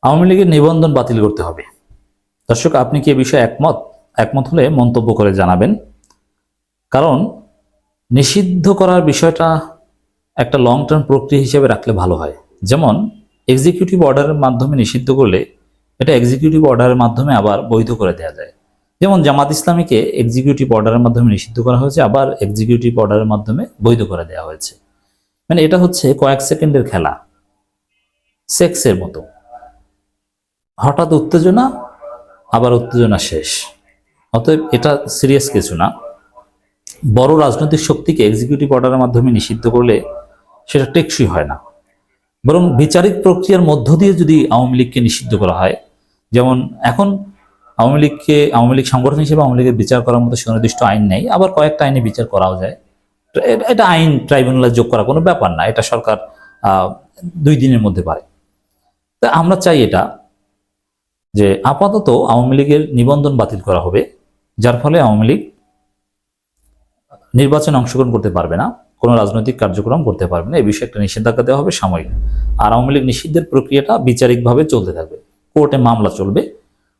আওয়ামী লীগের নিবন্ধন বাতিল করতে হবে। দর্শক, আপনি কি এ বিষয়ে একমত? একমত হলে মন্তব্য করে জানাবেন। কারণ নিষিদ্ধ করার বিষয়টা একটা লং টার্ম প্রক্রিয়া হিসেবে রাখলে ভালো হয়। যেমন এক্সিকিউটিভ অর্ডারের মাধ্যমে নিষিদ্ধ করলে এটা এক্সিকিউটিভ অর্ডারের মাধ্যমে আবার বৈধ করে দেওয়া যায়। যেমন জামাত ইসলামীকে এক্সিকিউটিভ অর্ডারের মাধ্যমে নিষিদ্ধ করা হয়েছে, আবার এক্সিকিউটিভ অর্ডারের মাধ্যমে বৈধ করে দেওয়া হয়েছে। মানে এটা হচ্ছে কয়েক সেকেন্ডের খেলা, সেক্সের মতো। হঠাৎ উত্তেজনা, আবার উত্তেজনা শেষ। অতএব এটা সিরিয়াস কিছু না। বড় রাজনৈতিক শক্তিকে এক্সিকিউটিভ অর্ডারের মাধ্যমে নিষিদ্ধ করলে সেটা টেকসই হয় না। বরং বিচারিক প্রক্রিয়ার মধ্য দিয়ে যদি আওয়ামী লীগকে নিষিদ্ধ করা হয়, যেমন এখন আওয়ামী লীগ সংগঠন হিসেবে আওয়ামী লীগের বিচার করার মতো সুনির্দিষ্ট আইন নেই, আবার কয়েকটা আইনে বিচার করাও যায়। তো এটা আইন ট্রাইব্যুনালে যোগ করা কোনো ব্যাপার না, এটা সরকার 2 দিনের মধ্যে পারে। তা আমরা চাই এটা যে আপাতত আওয়ামী লীগের নিবন্ধন বাতিল করা হবে, যার ফলে আওয়ামী লীগ নির্বাচনে অংশগ্রহণ করতে পারবে না, কোনো রাজনৈতিক কার্যক্রম করতে পারবে না। এই বিষয়ে একটা নিষেধাজ্ঞা দেওয়া হবে সাময়িক। আর আওয়ামী লীগ নিষিদ্ধের প্রক্রিয়াটা বিচারিকভাবে চলতে থাকবে, কোর্টে মামলা চলবে,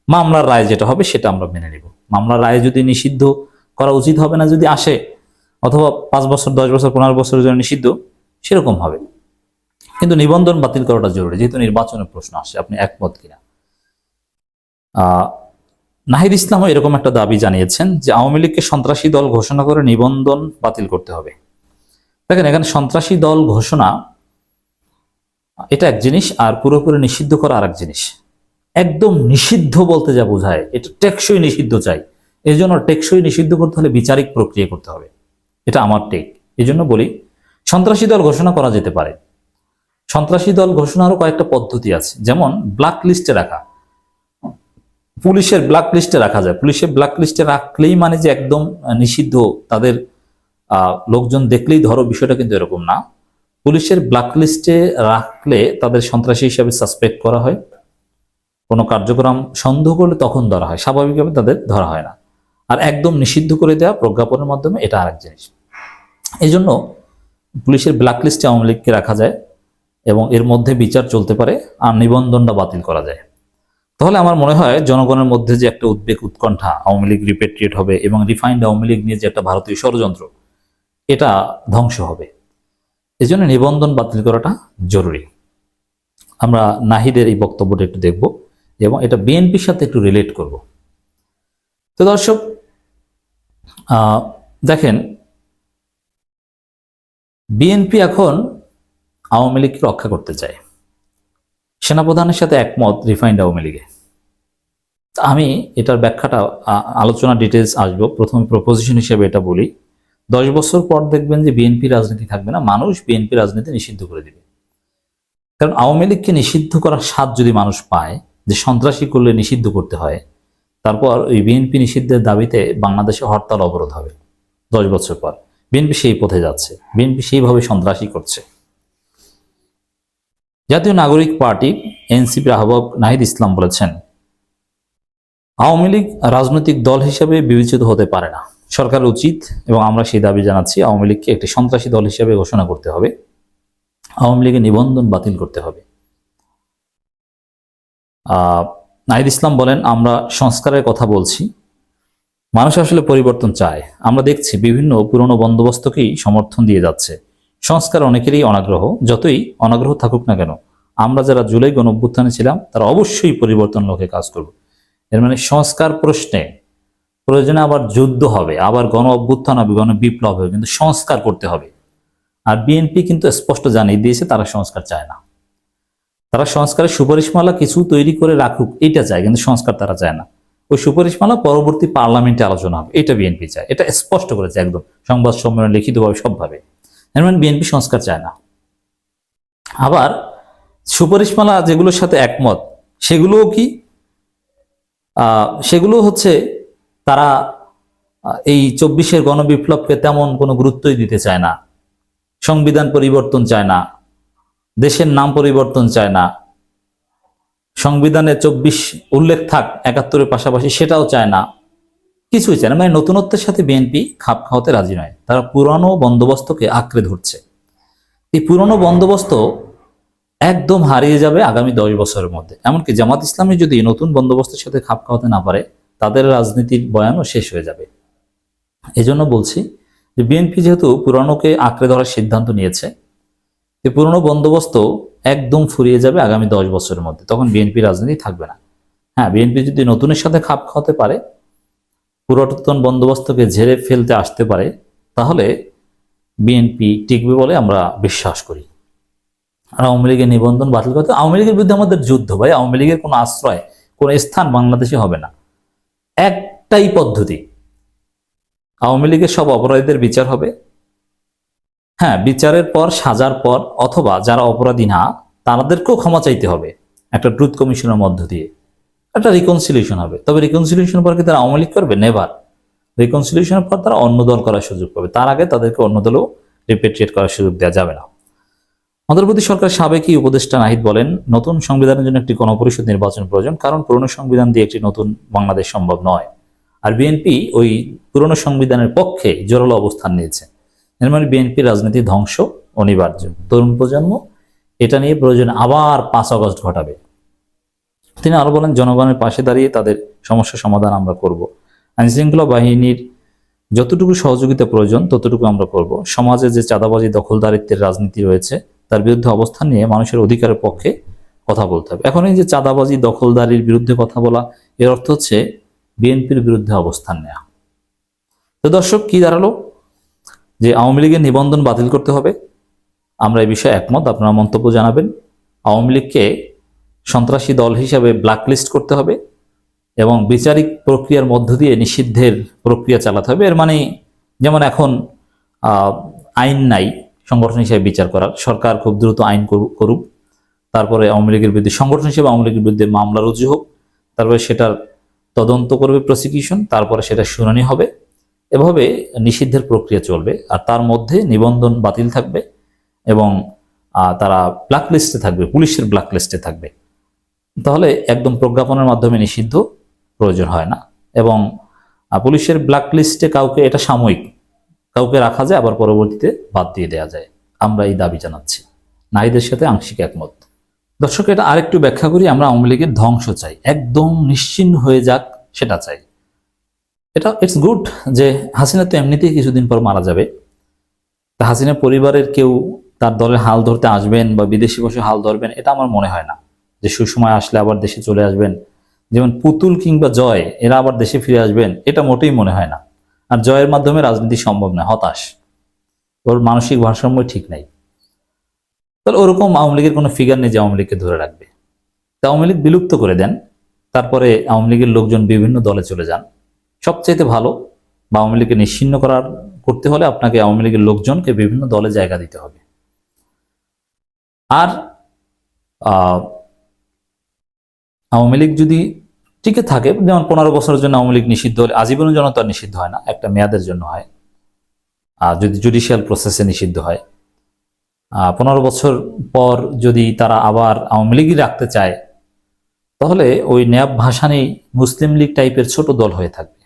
মামলার রায় যেটা হবে সেটা আমরা মেনে নেব। মামলার রায় যদি নিষিদ্ধ করা উচিত হবে না যদি আসে, অথবা 5 বছর 10 বছর 15 বছরের জন্য নিষিদ্ধ, সেরকম হবে। কিন্তু নিবন্ধন বাতিল করাটা জরুরি, যেহেতু নির্বাচনের প্রশ্ন আসে। আপনি একমত কিনা? নাহিদ ইসলামও এরকম একটা দাবি জানিয়েছেন যে আওয়ামী লীগকে সন্ত্রাসী দল ঘোষণা করে নিবন্ধন বাতিল করতে হবে। দেখেন, এখানে সন্ত্রাসী দল ঘোষণা এটা এক জিনিস, আর পুরোপুরি নিষিদ্ধ করা আর এক জিনিস। একদম নিষিদ্ধ বলতে যা বোঝায়, এটা টেকসই নিষিদ্ধ চাই। এই জন্য টেকসই নিষিদ্ধ করতে হলে বিচারিক প্রক্রিয়া করতে হবে, এটা আমার টেক। এই জন্য বলি সন্ত্রাসী দল ঘোষণা করা যেতে পারে। সন্ত্রাসী দল ঘোষণারও কয়েকটা পদ্ধতি আছে, যেমন ব্ল্যাক লিস্টে রাখা। পুলিশের ব্ল্যাক লিস্টে রাখা যায়। পুলিশের ব্ল্যাক লিস্টে রাখলেই মানে যে একদম নিষিদ্ধ, তাদের লোকজন দেখলেই ধরো, বিষয়টা কিন্তু এরকম না। পুলিশের ব্ল্যাক লিস্টে রাখলে তাদের সন্ত্রাসী হিসাবে সাসপেক্ট করা হয়, কোনো কার্যক্রম সন্দেহ করলে তখন ধরা হয়, স্বাভাবিকভাবে তাদের ধরা হয় না। আর একদম নিষিদ্ধ করে দেওয়া প্রজ্ঞাপনের মাধ্যমে, এটা আরেক জিনিস। এই জন্য পুলিশের ব্ল্যাক লিস্টে আওয়ামী লীগকে রাখা যায় এবং এর মধ্যে বিচার চলতে পারে, আর নিবন্ধনটা বাতিল করা যায়। তাহলে আমার মনে হয় জনগণের মধ্যে যে একটা উদ্বেগ উৎকণ্ঠা আওয়ামী লীগ রিপেট্রিয়েট হবে এবং রিফাইন্ড আওয়ামী লীগ নিয়ে যে একটা ভারতীয় ষড়যন্ত্র, এটা ধ্বংস হবে। এই জন্য নিবন্ধন বাতিল করাটা জরুরি। আমরা নাহিদের এই বক্তব্যটা একটু দেখব এবং এটা বিএনপির সাথে একটু রিলেট করব। তো দর্শক, দেখেন, বিএনপি এখন আওয়ামী লীগকে রক্ষা করতে চায়। সেনাপ্রধানের সাথে একমত রিফাইন্ড আওয়ামী লীগে। আমি এটার ব্যাখ্যাটা আলোচনা ডিটেলস আসবো। প্রথমে প্রপোজিশন হিসেবে এটা বলি, 10 বছর পর দেখবেন যে বিএনপি রাজনীতি থাকবে না, মানুষ বিএনপি রাজনীতি নিষিদ্ধ করে দিবে। কারণ আওয়ামী লীগকে নিষিদ্ধ করার স্বাদ যদি মানুষ পায়, যে সন্ত্রাসী করলে নিষিদ্ধ করতে হয়, তারপর ওই বিএনপি নিষিদ্ধের দাবিতে বাংলাদেশে হরতাল অবরোধ হবে। 10 বছর পর বিএনপি সেই পথে যাচ্ছে, বিএনপি সেইভাবে সন্ত্রাসী করছে। জাতীয় নাগরিক পার্টি এনসিপির আহ্বায়ক নাহিদ ইসলাম বলেছেন, আওয়ামী লীগ রাজনৈতিক দল হিসেবে বিবেচিত হতে পারে না। সরকারের উচিত, এবং আমরা সেই দাবি জানাচ্ছি, আওয়ামী লীগকে একটি সন্ত্রাসী দল হিসেবে ঘোষণা করতে হবে, আওয়ামী লীগের নিবন্ধন বাতিল করতে হবে। নাহিদ ইসলাম বলেন, আমরা সংস্কারের কথা বলছি, মানুষ আসলে পরিবর্তন চায়। আমরা দেখছি বিভিন্ন পুরনো বন্দোবস্তকেই সমর্থন দিয়ে যাচ্ছে। সংস্কার অনেকেরই অনাগ্রহ, যতই অনাগ্রহ থাকুক না কেন, আমরা যারা জুলাই গণঅভ্যুত্থানে ছিলাম তারা অবশ্যই পরিবর্তন লক্ষ্যে কাজ করব। এর মানে সংস্কার প্রশ্নে প্রয়োজনে আবার যুদ্ধ হবে, আবার গণ অভ্যুত্থান হবে, গণ বিপ্লব হবে, কিন্তু সংস্কার করতে হবে। আর বিএনপি কিন্তু স্পষ্ট জানিয়ে দিয়েছে তারা সংস্কার চায় না। তারা সংস্কারের সুপারিশমালা কিছু তৈরি করে রাখুক, এটা চায়, কিন্তু সংস্কার তারা চায় না। ওই সুপারিশমালা পরবর্তী পার্লামেন্টে আলোচনা হবে, এটা বিএনপি চায়। এটা স্পষ্ট করেছে একদম, সংবাদ সম্মেলন, লিখিতভাবে, সবভাবে। এর মানে বিএনপি সংস্কার চায় না। আবার সুপারিশমালা যেগুলোর সাথে একমত, সেগুলোও কি, সেগুলো হচ্ছে তারা এই 24-এর গণবিপ্লবকে তেমন কোনো গুরুত্বই দিতে চায় না। সংবিধান পরিবর্তন চায় না, দেশের নাম পরিবর্তন চায় না, সংবিধানে 24 উল্লেখ থাক 71-এর পাশাপাশি, সেটাও চায় না, কিছুই চায় না। মানে নতুনত্বের সাথে বিএনপি খাপ খাওয়াতে রাজি নয়, তারা পুরনো বন্দোবস্তকে আঁকড়ে ধরছে। এই পুরনো বন্দোবস্ত একদম হারিয়ে যাবে আগামী 10 বছরের মধ্যে। এমনকি জামাত ইসলামী যদি নতুন বন্দোবস্তের সাথে খাপ খাওয়াতে না পারে, তাদের রাজনীতির বয়ানও শেষ হয়ে যাবে। এজন্য বলছি যে বিএনপি যেহেতু পুরানোকে আঁকড়ে ধরার সিদ্ধান্ত নিয়েছে, এই পুরনো বন্দোবস্ত একদম ফুরিয়ে যাবে আগামী 10 বছরের মধ্যে, তখন বিএনপি রাজনীতি থাকবে না। হ্যাঁ, বিএনপি যদি নতুনের সাথে খাপ খাওয়াতে পারে, পুরাতন বন্দোবস্তকে ঝেড়ে ফেলতে আসতে পারে, তাহলে বিএনপি টিকবে বলে আমরা বিশ্বাস করি। আর আওয়ামী লীগের নিবন্ধন বাতিল করতে, আওয়ামী লীগের বিরুদ্ধে আমাদের যুদ্ধ ভাই, আওয়ামী লীগের কোনো আশ্রয়, কোনো স্থান বাংলাদেশে হবে না। একটাই পদ্ধতি, আওয়ামী লীগের সব অপরাধীদের বিচার হবে। হ্যাঁ, বিচারের পর, সাজার পর, অথবা যারা অপরাধী না তাদেরকেও ক্ষমা চাইতে হবে একটা ট্রুথ কমিশনের মধ্য দিয়ে। একটা রিকনসিলিয়েশন হবে। তবে রিকনসিলিয়েশন পর কি তারা আওয়ামী লীগ করবে? নেভার। রিকনসিলিয়েশনের পর তারা অন্য দল করার সুযোগ পাবে, তার আগে তাদেরকে অন্য দলেও রিপেট্রিয়েট করার সুযোগ দেওয়া যাবে না। অন্তর্বর্তী সরকার সাবেকি উপদেষ্টা নাহিদ বলেন, নতুন সংবিধানের জন্য একটি গণপরিষদ নির্বাচন প্রয়োজন, কারণ পুরনো সংবিধান দিয়ে একটি নতুন বাংলাদেশ সম্ভব নয়। আর বিএনপি ওই পুরনো সংবিধানের পক্ষে জোরালো অবস্থান নিয়েছে। এর মানে বিএনপি রাজনীতি ধ্বংস অনিবার্য। তরুণ প্রজন্ম এটা নিয়ে প্রয়োজন আবার 5 আগস্ট ঘটাবে। তিনি আরো বলেন, জনগণের পাশে দাঁড়িয়ে তাদের সমস্যা সমাধান আমরা করব। আইনশৃঙ্খলা বাহিনীর যতটুকু সহযোগিতা প্রয়োজন ততটুকু আমরা করব। সমাজে যে চাঁদাবাজি, দখলদারিত্বের রাজনীতি রয়েছে তার বিরুদ্ধে অবস্থান নিয়ে মানুষের অধিকারের পক্ষে কথা বলতে হবে। এখন এই যে চাঁদাবাজি, দখলদারির বিরুদ্ধে কথা বলা, এর অর্থ হচ্ছে বিএনপির বিরুদ্ধে অবস্থান নেওয়া। তো দর্শক, কি দাঁড়ালো? যে আওয়ামী লীগের নিবন্ধন বাতিল করতে হবে। আমরা এই বিষয়ে একমত, আপনারা মন্তব্য জানাবেন। আওয়ামী লীগকে সন্ত্রাসী দল হিসাবে ব্ল্যাকলিস্ট করতে হবে এবং বিচারিক প্রক্রিয়ার মধ্য দিয়ে নিষিদ্ধের প্রক্রিয়া চালাতে হবে। এর মানে যেমন এখন আইন নাই সংগঠন হিসেবে বিচার করার, সরকার খুব দ্রুত আইন করুক, তারপরে আওয়ামী লীগের বিরুদ্ধে সংগঠন হিসেবে আওয়ামী লীগের বিরুদ্ধে মামলা রুজু হোক, তারপরে সেটার তদন্ত করবে প্রসিকিউশন, তারপরে সেটা শুনানি হবে। এভাবে নিষিদ্ধের প্রক্রিয়া চলবে। আর তার মধ্যে নিবন্ধন বাতিল থাকবে এবং তারা ব্ল্যাকলিস্টে থাকবে, পুলিশের ব্ল্যাকলিস্টে থাকবে। তাহলে একদম প্রজ্ঞাপনের মাধ্যমে নিষিদ্ধ প্রয়োজন হয় না। এবং পুলিশের ব্ল্যাকলিস্টে কাউকে, এটা সাময়িক, কাউকে রাখা যায়, আবার পরবর্তীতে বাদ দিয়ে দেওয়া যায়। আমরা এই দাবি জানাচ্ছি। নাহিদের সাথে আংশিক একমত। দর্শক, এটা আরেকটু ব্যাখ্যা করি। আমরা আওয়ামী লীগের ধ্বংস চাই, একদম নিশ্চিহ্ন হয়ে যাক সেটা চাই। এটা ইটস গুড যে হাসিনা তো এমনিতেই কিছুদিন পর মারা যাবে। তা হাসিনা পরিবারের কেউ তার দলের হাল ধরতে আসবেন বা বিদেশি বসে হাল ধরবেন, এটা আমার মনে হয় না। যে সুসময় আসলে আবার দেশে চলে আসবেন, যেমন পুতুল কিংবা জয়, এরা আবার দেশে ফিরে আসবেন, এটা মোটেই মনে হয় না। আর জয়ের মাধ্যমে রাজনীতি সম্ভব নয়, হতাশ, ওর মানসিক ভারসাম্য ঠিক নাই। তাহলে ওরকম আওয়ামী লীগের কোনো ফিগার নেই যে আওয়ামী লীগকে ধরে রাখবে। তা আওয়ামী লীগ বিলুপ্ত করে দেন, তারপরে আওয়ামী লীগের লোকজন বিভিন্ন দলে চলে যান, সবচাইতে ভালো। বা আওয়ামী লীগকে নিশ্চিহ্ন করতে হলে আপনাকে আওয়ামী লীগের লোকজনকে বিভিন্ন দলে জায়গা দিতে হবে। আর আওয়ামী লীগ যদি টিকে থাকে, যেমন 15 বছরের জন্য আওয়ামী লীগ নিষিদ্ধ হলে, আজীবনের জন্য তো আর নিষিদ্ধ হয় না, একটা মেয়াদের জন্য হয়। আর যদি জুডিশিয়াল প্রসেসে নিষিদ্ধ হয়, 15 বছর পর যদি তারা আবার আওয়ামী লীগই রাখতে চায়, তাহলে ওই ন্যাব ভাসানী মুসলিম লীগ টাইপের ছোট দল হয়ে থাকবে।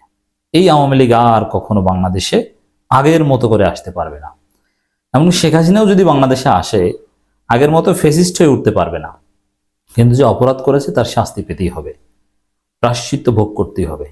এই আওয়ামী লীগ আর কখনো বাংলাদেশে আগের মতো করে আসতে পারবে না। এমন শেখ হাসিনাও যদি বাংলাদেশে আসে, আগের মতো ফেসিস্ট হয়ে উঠতে পারবে না। কিন্তু যে অপরাধ করেছে তার শাস্তি পেতেই হবে, প্রায়শ্চিত্ত ভোগ করতেই হবে।